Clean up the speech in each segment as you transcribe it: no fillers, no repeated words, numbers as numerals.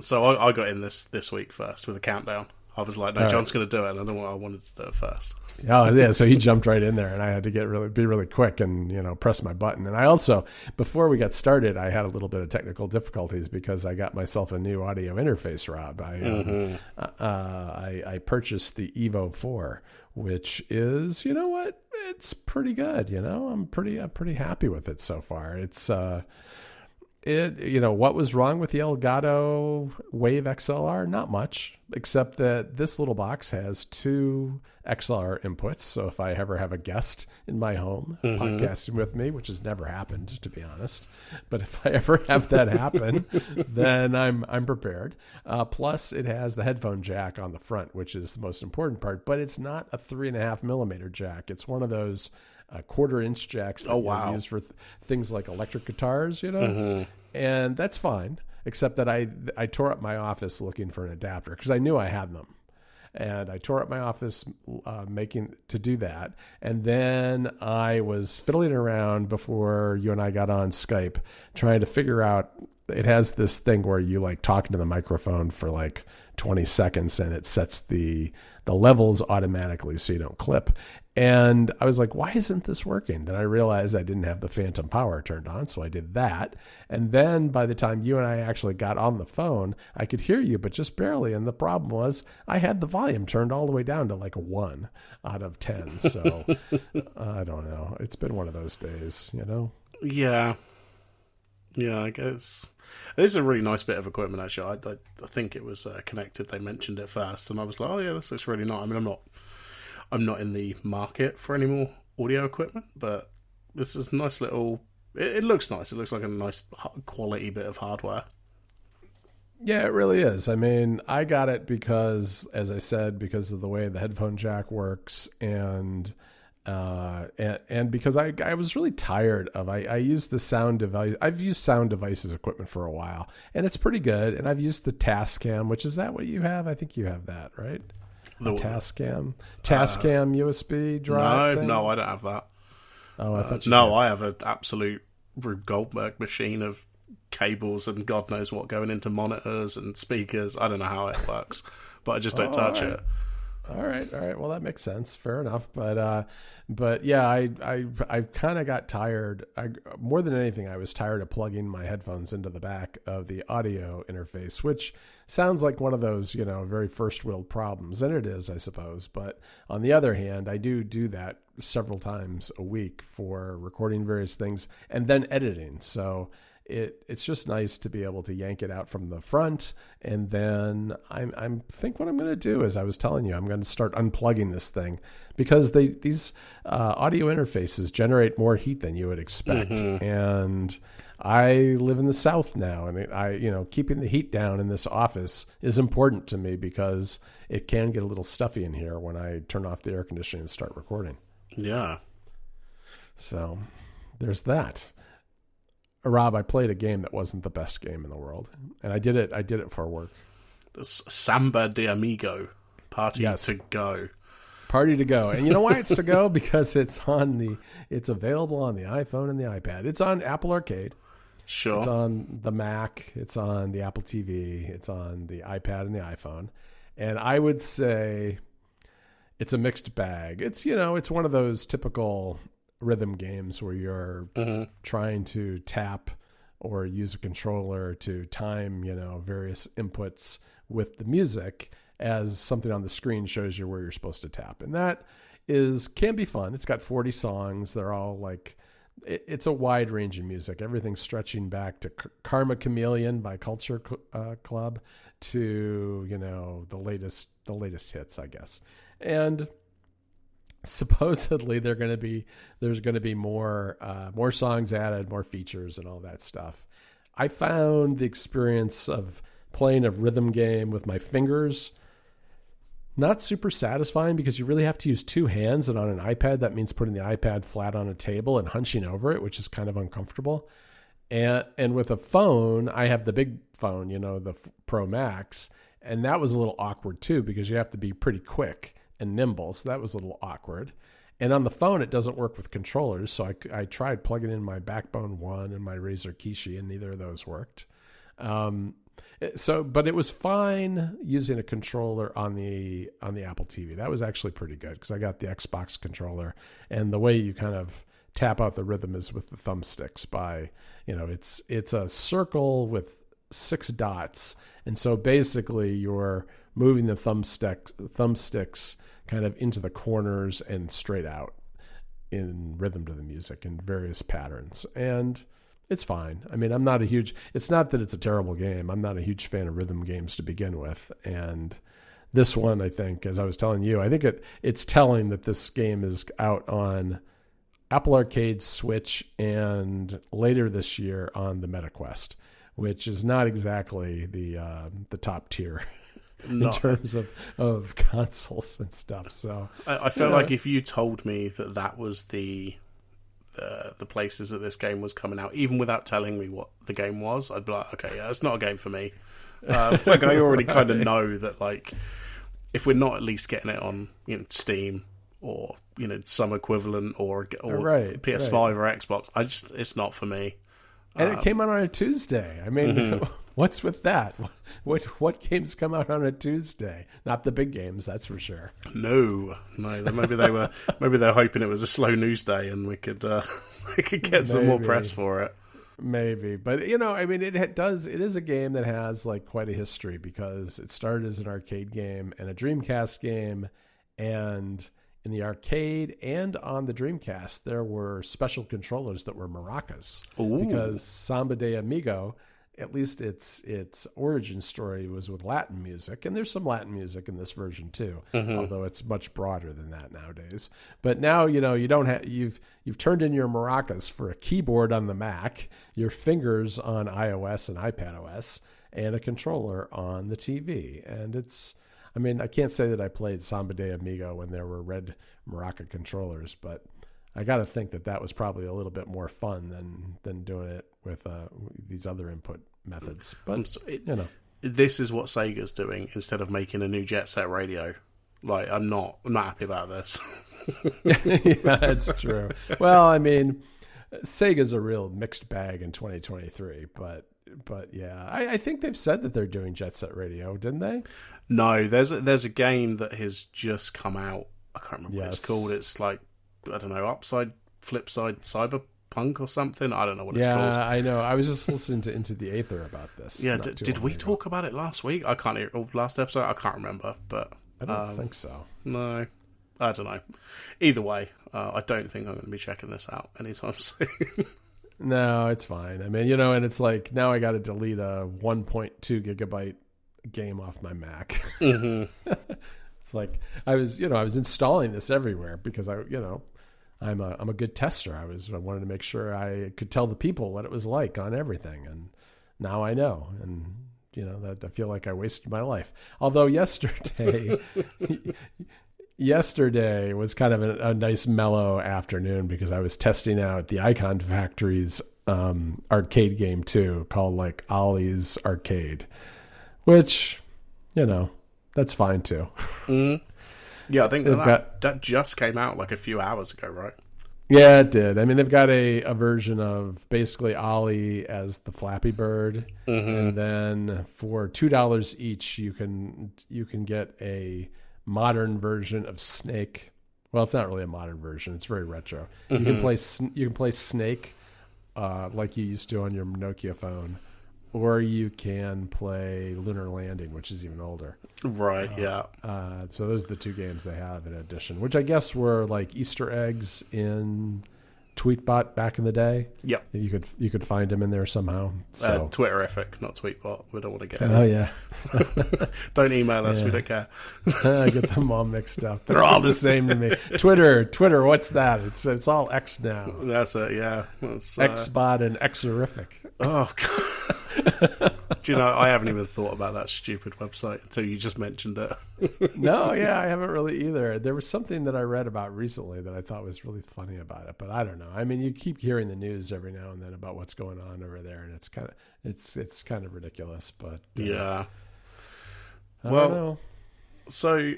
So I got in this week first with a countdown. I was like, no, All John's going to do it, and I wanted to do it first. Oh yeah, so he jumped right in there, and I had to be really quick and press my button. And I also, before we got started, I had a little bit of technical difficulties because I got myself a new audio interface. Rob, I purchased the Evo 4, which is, you know what, it's pretty good. I'm pretty happy with it so far. It's what was wrong with the Elgato Wave XLR? Not much, except that this little box has 2 XLR inputs. So if I ever have a guest in my home podcasting with me, which has never happened, to be honest, but if I ever have that happen, then I'm prepared. Plus, it has the headphone jack on the front, which is the most important part. But it's not a 3.5 millimeter jack. It's one of those 1/4-inch jacks that you use for things like electric guitars, and that's fine, except that I tore up my office looking for an adapter because I knew I had them, and I tore up my office making to do that, and then I was fiddling around before you and I got on Skype trying to figure out. It has this thing where you like talk into the microphone for like 20 seconds and it sets the levels automatically so you don't clip. And I was like, why isn't this working? Then I realized I didn't have the phantom power turned on, so I did that. And then by the time you and I actually got on the phone, I could hear you, but just barely. And the problem was I had the volume turned all the way down to like a 1 out of 10. So I don't know. It's been one of those days, Yeah. Yeah, I guess. This is a really nice bit of equipment, actually. I think it was connected. They mentioned it first, and I was like, oh, yeah, this looks really nice. I mean, I'm not in the market for any more audio equipment, but this is a nice little... It looks nice. It looks like a nice quality bit of hardware. Yeah, it really is. I mean, I got it because, as I said, because of the way the headphone jack works, and because I was really tired of... I used the sound device... I've used sound devices equipment for a while, and it's pretty good. And I've used the Tascam, which is that what you have? I think you have that, right? The Tascam USB drive thing? No, I don't have that. Oh, I thought you No, did. I have an absolute Rube Goldberg machine of cables and God knows what going into monitors and speakers. I don't know how it works, but I just don't touch it. All right. Well, that makes sense. Fair enough. But yeah, I kind of got tired. More than anything, I was tired of plugging my headphones into the back of the audio interface, which sounds like one of those, very first world problems. And it is, I suppose. But on the other hand, I do that several times a week for recording various things and then editing. So it's just nice to be able to yank it out from the front. And then I think what I'm going to do is, I was telling you, I'm going to start unplugging this thing because these audio interfaces generate more heat than you would expect. And I live in the South now, and keeping the heat down in this office is important to me because it can get a little stuffy in here when I turn off the air conditioning and start recording. Yeah. So there's that. Rob, I played a game that wasn't the best game in the world, and I did it for work. The Samba de Amigo. Party to go. Party to go. And you know why it's to go? Because it's available on the iPhone and the iPad. It's on Apple Arcade. Sure. It's on the Mac. It's on the Apple TV. It's on the iPad and the iPhone. And I would say it's a mixed bag. It's one of those typical rhythm games where you're trying to tap or use a controller to time, various inputs with the music as something on the screen shows you where you're supposed to tap. And that can be fun. It's got 40 songs. They're all like, it's a wide range of music, everything stretching back to Karma Chameleon by Culture Club to, the latest hits, I guess. And supposedly there's going to be more songs added, more features and all that stuff. I found the experience of playing a rhythm game with my fingers not super satisfying because you really have to use 2 hands, and on an iPad that means putting the iPad flat on a table and hunching over it, which is kind of uncomfortable. And with a phone, I have the big phone, the Pro Max, and that was a little awkward too because you have to be pretty quick and nimble, so that was a little awkward. And on the phone, it doesn't work with controllers, so I tried plugging in my Backbone One and my Razer Kishi, and neither of those worked. But it was fine using a controller on the Apple TV. That was actually pretty good because I got the Xbox controller, and the way you kind of tap out the rhythm is with the thumbsticks. It's a circle with 6 dots, and so basically you're moving the thumbsticks kind of into the corners and straight out in rhythm to the music in various patterns, and it's fine. I mean, it's not that it's a terrible game. I'm not a huge fan of rhythm games to begin with. And this one, I think, as I was telling you, I think it's telling that this game is out on Apple Arcade, Switch, and later this year on the MetaQuest, which is not exactly the top tier in terms of consoles and stuff. So I feel like if you told me that was the places that this game was coming out, even without telling me what the game was, I'd be like, okay, yeah, it's not a game for me. Like I already kind of know that, like, if we're not at least getting it on Steam or some equivalent or PS5 or Xbox, it's not for me. And it came out on a Tuesday. I mean, what's with that? What games come out on a Tuesday? Not the big games, that's for sure. No. Maybe they were hoping it was a slow news day and we could get some more press for it. Maybe, but it is a game that has like quite a history because it started as an arcade game and a Dreamcast game, and in the arcade and on the Dreamcast, there were special controllers that were maracas. Ooh. Because Samba de Amigo, at least its origin story was with Latin music, and there's some Latin music in this version too, although it's much broader than that nowadays. But now you don't have you've turned in your maracas for a keyboard on the Mac, your fingers on iOS and iPadOS, and a controller on the TV, and I can't say that I played Samba de Amigo when there were red maraca controllers, but I got to think that was probably a little bit more fun than doing it with these other input methods. But this is what Sega's doing instead of making a new Jet Set Radio. Like, I'm not happy about this. Yeah, that's true. Well, I mean, Sega's a real mixed bag in 2023, but yeah, I think they've said that they're doing Jet Set Radio, didn't they? No, there's a game that has just come out. I can't remember what it's called. It's like, I don't know, Flipside Cyberpunk or something. I don't know what it's called. Yeah, I know. I was just listening to Into the Aether about this. Yeah, did we talk about it last week? Last episode? I can't remember, but I don't think so. No, I don't know. Either way, I don't think I'm going to be checking this out anytime soon. No, it's fine. I mean, and it's like now I got to delete a 1.2 gigabyte game off my Mac. Mm-hmm. It's like I was installing this everywhere because I'm a good tester. I wanted to make sure I could tell the people what it was like on everything, and now I know, and that I feel like I wasted my life. Although yesterday was kind of a nice mellow afternoon because I was testing out the Icon Factory's arcade game too, called like Ollie's Arcade, which that's fine too. Mm. Yeah, I think that just came out like a few hours ago, right? Yeah, it did. I mean, they've got a version of basically Ollie as the Flappy Bird, and then for $2 each, you can get a modern version of Snake. Well, it's not really a modern version; it's very retro. You can play Snake like you used to on your Nokia phone, or you can play Lunar Landing, which is even older. Right, yeah. So those are the two games they have in addition, which I guess were like Easter eggs in Tweetbot back in the day. Yep. You could find them in there somehow. So. Twitterific, not Tweetbot. We don't want to get Oh, yeah. Don't email us. Yeah. We don't care. I get them all mixed up. They're all the same to me. Twitter, what's that? It's all X now. That's it, yeah. Xbot and Xerific. Oh, God. Do you know, I haven't even thought about that stupid website until you just mentioned it. No, yeah, I haven't really either. There was something that I read about recently that I thought was really funny about it, but I don't know. I mean, you keep hearing the news every now and then about what's going on over there, and it's kind of ridiculous. But yeah, I don't know. So,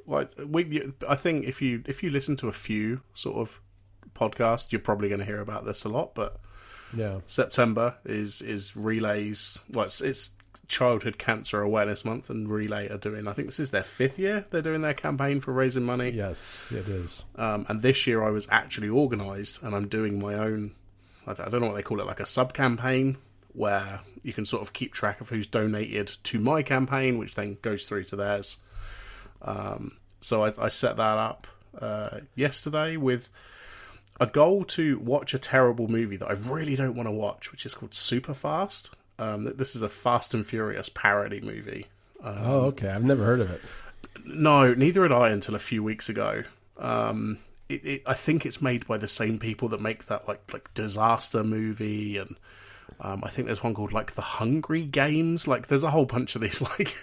like, I think if you listen to a few sort of podcasts, you're probably going to hear about this a lot, but. Yeah, September is Relays. Well, it's Childhood Cancer Awareness Month, and Relay are doing, I think this is their 5th year they're doing their campaign for raising money. Yes, it is. And this year I was actually organised, and I'm doing my own, I don't know what they call it, like a sub-campaign, where you can sort of keep track of who's donated to my campaign, which then goes through to theirs. So I set that up yesterday with a goal to watch a terrible movie that I really don't want to watch, which is called Superfast. This is a Fast and Furious parody movie. Okay. I've never heard of it. No, neither had I until a few weeks ago. I think it's made by the same people that make that like disaster movie, and I think there's one called like The Hungry Games. Like, there's a whole bunch of these like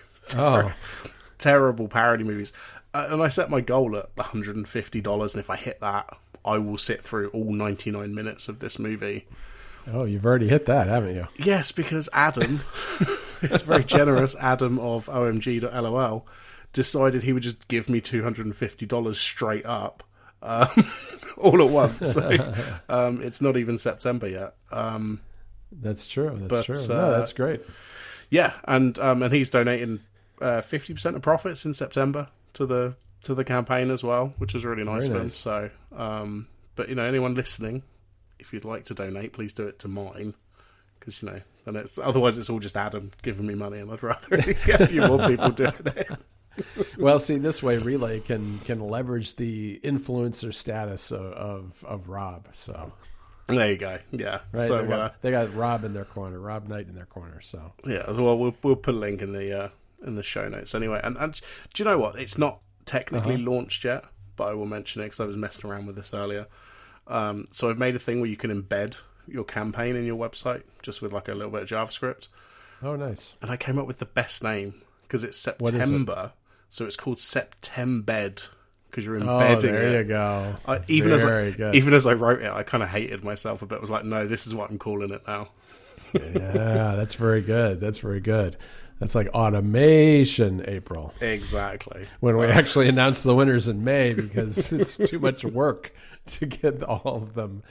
terrible parody movies. And I set my goal at $150, and if I hit that, I will sit through all 99 minutes of this movie. Oh, you've already hit that, haven't you? Yes, because Adam, it's very generous, Adam of omg.lol, decided he would just give me $250 straight up, all at once. So it's not even September yet. That's true. That's true. No, that's great. Yeah, and he's donating 50% of profits in September to the campaign as well, which was really nice of him. So, but anyone listening, if you'd like to donate, please do it to mine, because then otherwise it's all just Adam giving me money, and I'd rather at least get a few more people doing it. Well, see, this way Relay can leverage the influencer status of Rob. So there you go. Yeah. Right. So they got Rob in their corner, Rob Knight in their corner. So yeah. Well, we'll put a link in the show notes anyway. And do you know what? It's not technically launched yet, but I will mention it because I was messing around with this earlier. So I've made a thing where you can embed your campaign in your website just with like a little bit of JavaScript. Oh, nice. And I came up with the best name because it's September. So it's called Septembed, because you're embedding it. There you go. Even as I wrote it, I kind of hated myself a bit. I was like, no, this is what I'm calling it now. Yeah, that's very good. That's very good. That's like automation, April. Exactly. When we actually announce the winners in May, because it's too much work to get all of them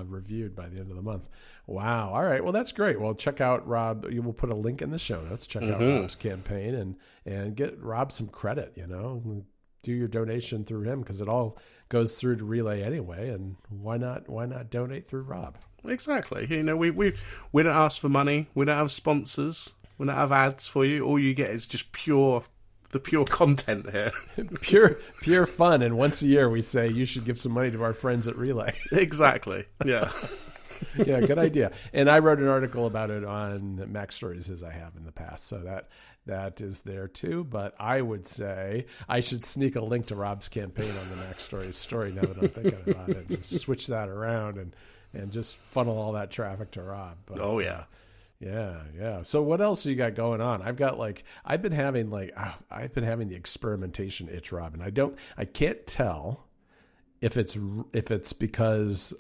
reviewed by the end of the month. Wow. All right. Well, that's great. Well, check out Rob. You will put a link in the show notes. Check out Rob's campaign and get Rob some credit. Do your donation through him, because it all goes through to Relay anyway. And why not donate through Rob? Exactly. We don't ask for money. We don't have sponsors. We don't have ads for you. All you get is just the pure content here. pure fun. And once a year we say you should give some money to our friends at Relay. Exactly. Yeah. Yeah, good idea. And I wrote an article about it on Mac Stories, as I have in the past. So that is there too. But I would say I should sneak a link to Rob's campaign on the Mac Stories story now that I'm thinking about it. And just switch that around and just funnel all that traffic to Rob. But, oh yeah. Yeah. So what else do you got going on? I've been having the experimentation itch, Rob, and I can't tell if it's because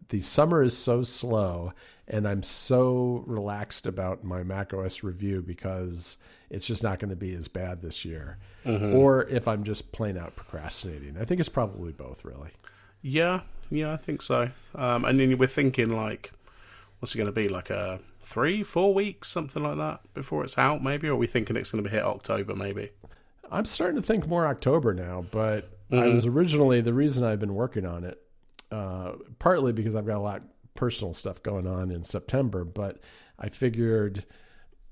the summer is so slow and I'm so relaxed about my macOS review because it's just not going to be as bad this year, or if I'm just plain out procrastinating. I think it's probably both, really. Yeah, I think so. And then we're thinking like, what's it going to be, like a 3-4 weeks, something like that, before it's out, maybe? Or are we thinking it's going to be hit October, maybe? I'm starting to think more October now, but I was originally, the reason I've been working on it, partly because I've got a lot of personal stuff going on in September, but I figured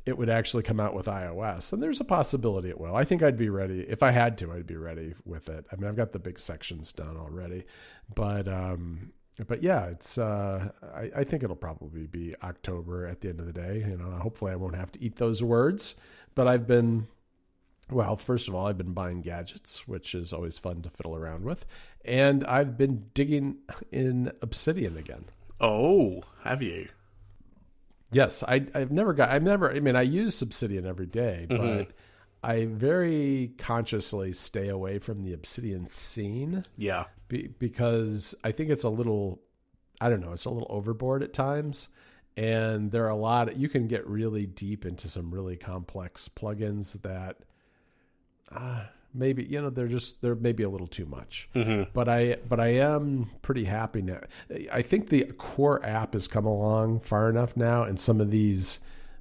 it would actually come out with iOS, and there's a possibility it will. I think I'd be ready. If I had to, I'd be ready with it. I mean, I've got the big sections done already, but yeah, it's. I think it'll probably be October at the end of the day. Hopefully I won't have to eat those words. But first of all, I've been buying gadgets, which is always fun to fiddle around with, and I've been digging in Obsidian again. Oh, have you? Yes, I use Obsidian every day, but I very consciously stay away from the Obsidian scene. Yeah. Because I think it's a little, it's a little overboard at times. And there are you can get really deep into some really complex plugins that maybe, they're maybe a little too much. But I am pretty happy now. I think the core app has come along far enough now, and some of these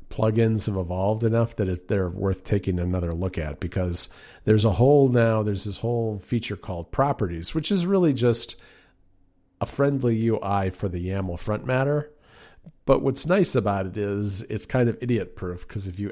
plugins have evolved enough that they're worth taking another look at, because there's this whole feature called properties, which is really just a friendly UI for the YAML front matter. But what's nice about it is it's kind of idiot proof, because if you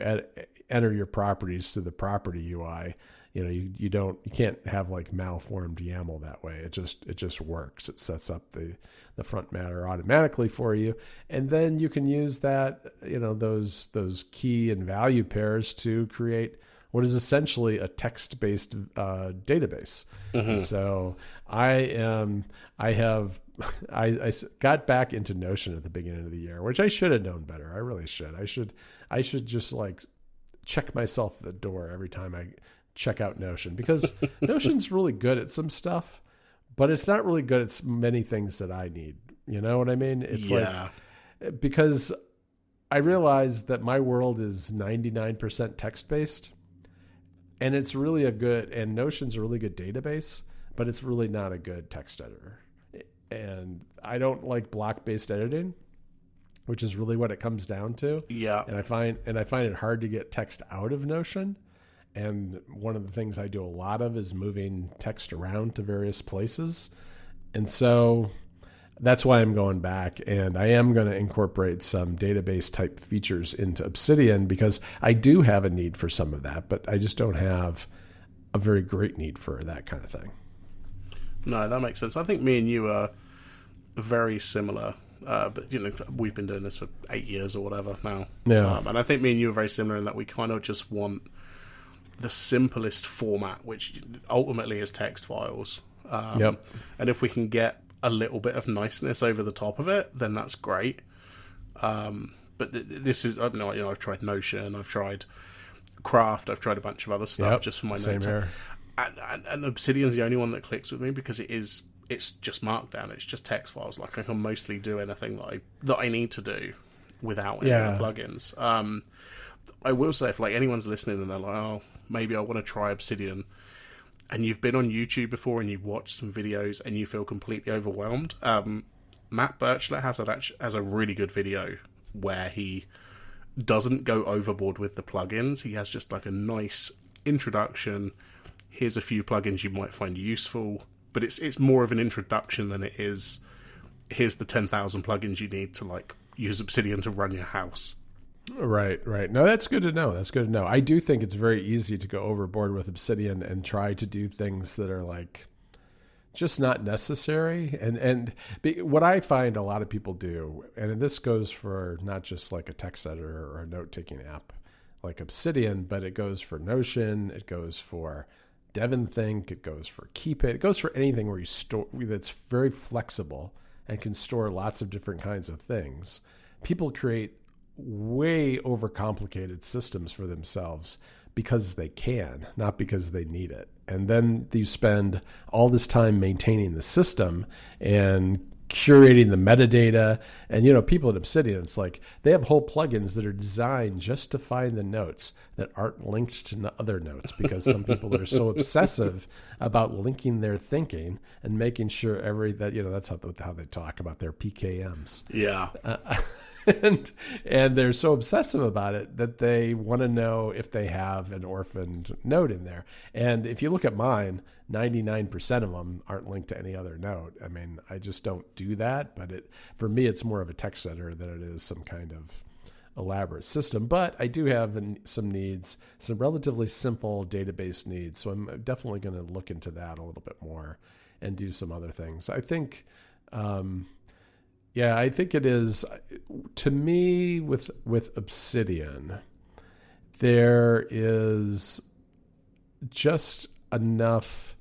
enter your properties through the property UI, you can't have like malformed YAML that way. It just works. It sets up the front matter automatically for you, and then you can use that, those key and value pairs to create what is essentially a text-based database. Mm-hmm. And so I got back into Notion at the beginning of the year, which I should have known better. I really should. I should just like check myself at the door every time I check out Notion, because Notion's really good at some stuff, but it's not really good at many things that I need. You know what I mean? It's like, because I realize that my world is 99% text-based, and it's really and Notion's a really good database, but it's really not a good text editor. And I don't like block-based editing, which is really what it comes down to. Yeah. And I find it hard to get text out of Notion. And one of the things I do a lot of is moving text around to various places. And so that's why I'm going back, and I am going to incorporate some database type features into Obsidian, because I do have a need for some of that, but I just don't have a very great need for that kind of thing. No, that makes sense. I think me and you are very similar. But we've been doing this for 8 years or whatever now. Yeah. And I think me and you are very similar in that we kind of just want the simplest format, which ultimately is text files. Yep. And if we can get a little bit of niceness over the top of it, then that's great. But this is, I've tried Notion, I've tried Craft, I've tried a bunch of other stuff just for my same notes. here. And Obsidian's the only one that clicks with me, because it's just Markdown, it's just text files. Like, I can mostly do anything that I need to do without any of the plugins. I will say, if like anyone's listening and they're like, oh, maybe I want to try Obsidian, and you've been on YouTube before and you've watched some videos and you feel completely overwhelmed, Matt Birchler has a really good video where he doesn't go overboard with the plugins. He has just like a nice introduction. Here's a few plugins you might find useful, but it's more of an introduction than it is, here's the 10,000 plugins you need to like use Obsidian to run your house. Right. No, that's good to know. I do think it's very easy to go overboard with Obsidian and try to do things that are like just not necessary. And what I find a lot of people do, and this goes for not just like a text editor or a note-taking app like Obsidian, but it goes for Notion, it goes for DevonThink, it goes for Keepit, it goes for anything where you store that's very flexible and can store lots of different kinds of things. People create way overcomplicated systems for themselves because they can, not because they need it. And then you spend all this time maintaining the system and curating the metadata. And, people at Obsidian, it's like they have whole plugins that are designed just to find the notes that aren't linked to other notes, because some people are so obsessive about linking their thinking and making sure that's how they talk about their PKMs. Yeah. And they're so obsessive about it that they want to know if they have an orphaned node in there. And if you look at mine, 99% of them aren't linked to any other node. I mean, I just don't do that. But for me, it's more of a text editor than it is some kind of elaborate system. But I do have some needs, some relatively simple database needs. So I'm definitely going to look into that a little bit more and do some other things. I think... I think it is, to me, with Obsidian, there is just enough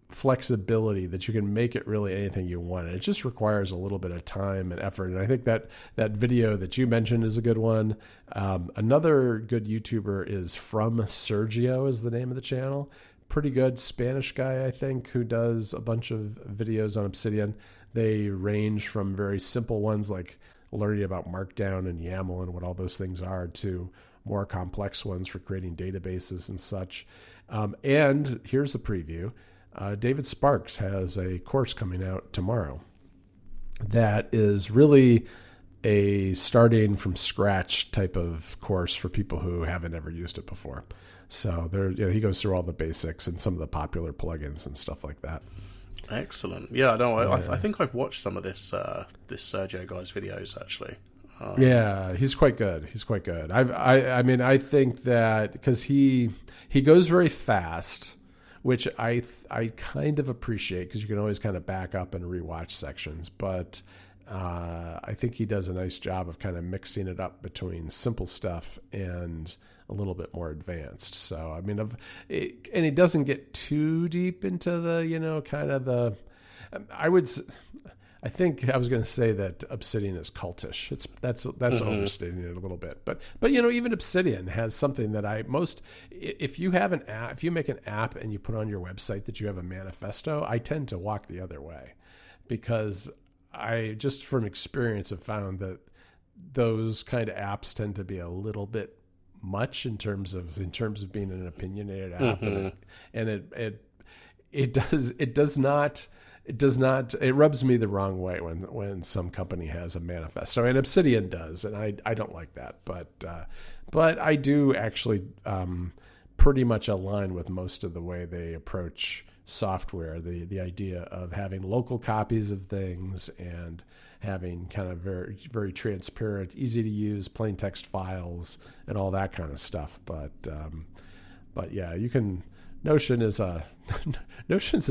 flexibility that you can make it really anything you want. And it just requires a little bit of time and effort. And I think that video that you mentioned is a good one. Another good YouTuber is From Sergio is the name of the channel. Pretty good Spanish guy, I think, who does a bunch of videos on Obsidian. They range from very simple ones like learning about Markdown and YAML and what all those things are, to more complex ones for creating databases and such. And here's a preview. David Sparks has a course coming out tomorrow that is really a starting from scratch type of course for people who haven't ever used it before. So there, he goes through all the basics and some of the popular plugins and stuff like that. Excellent. Yeah, no, I think I've watched some of this Sergio guy's videos actually. Yeah, he's quite good. I mean, I think that because he goes very fast, which I kind of appreciate because you can always kind of back up and rewatch sections. But I think he does a nice job of kind of mixing it up between simple stuff and a little bit more advanced. So, I mean, and he doesn't get too deep into the, kind of the, I think I was going to say that Obsidian is cultish. That's overstating it a little bit, but even Obsidian has something that if you have an app, if you make an app and you put on your website that you have a manifesto, I tend to walk the other way because I just from experience have found that those kind of apps tend to be a little bit much in terms of being an opinionated app, and it rubs me the wrong way when some company has a manifesto, and Obsidian does, and I don't like that, but I do actually pretty much align with most of the way they approach software, the idea of having local copies of things and having kind of very, very transparent, easy to use plain text files and all that kind of stuff. But yeah, you can. Notion's a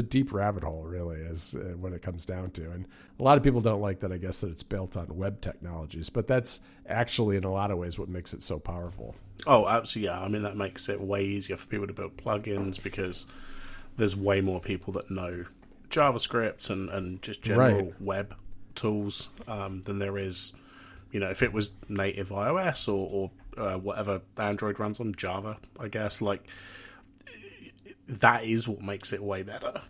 deep rabbit hole, really, as when it comes down to. And a lot of people don't like that. I guess that it's built on web technologies, but that's actually in a lot of ways what makes it so powerful. Oh, absolutely. Yeah, I mean that makes it way easier for people to build plugins because there's way more people that know JavaScript and just general web tools than there is, if it was native iOS or whatever Android runs on, Java, I guess, that is what makes it way better.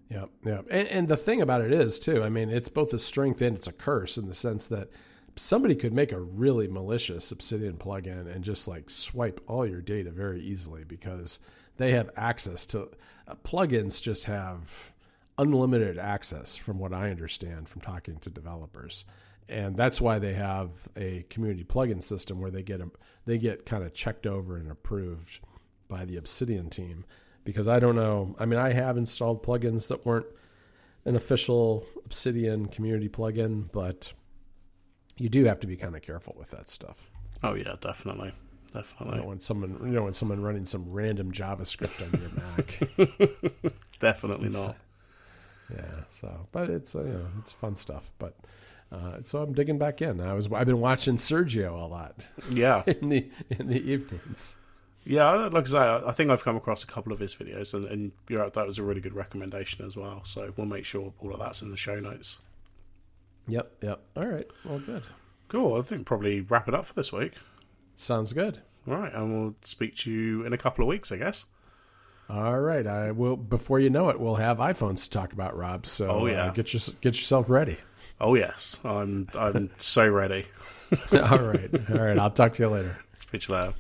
Yeah. And the thing about it is, too, I mean, it's both a strength and it's a curse in the sense that somebody could make a really malicious Obsidian plugin and just swipe all your data very easily because they have access to plugins. Just have unlimited access, from what I understand from talking to developers, and that's why they have a community plugin system where they get kind of checked over and approved by the Obsidian team. Because I don't know, I mean, I have installed plugins that weren't an official Obsidian community plugin, but you do have to be kind of careful with that stuff. Oh yeah, definitely. When someone running some random JavaScript on your Mac. Definitely not. Yeah. So, but it's it's fun stuff. But so I'm digging back in. I've been watching Sergio a lot. Yeah. in the evenings. Yeah, like I say, I think I've come across a couple of his videos, and you're right, that was a really good recommendation as well. So we'll make sure all of that's in the show notes. Yep. All right. Well, good. Cool. I think probably wrap it up for this week. Sounds good. All right, and we'll speak to you in a couple of weeks, I guess. All right. I will. Before you know it, we'll have iPhones to talk about, Rob. So get yourself ready. Oh yes, I'm so ready. All right. I'll talk to you later. Speak to you later.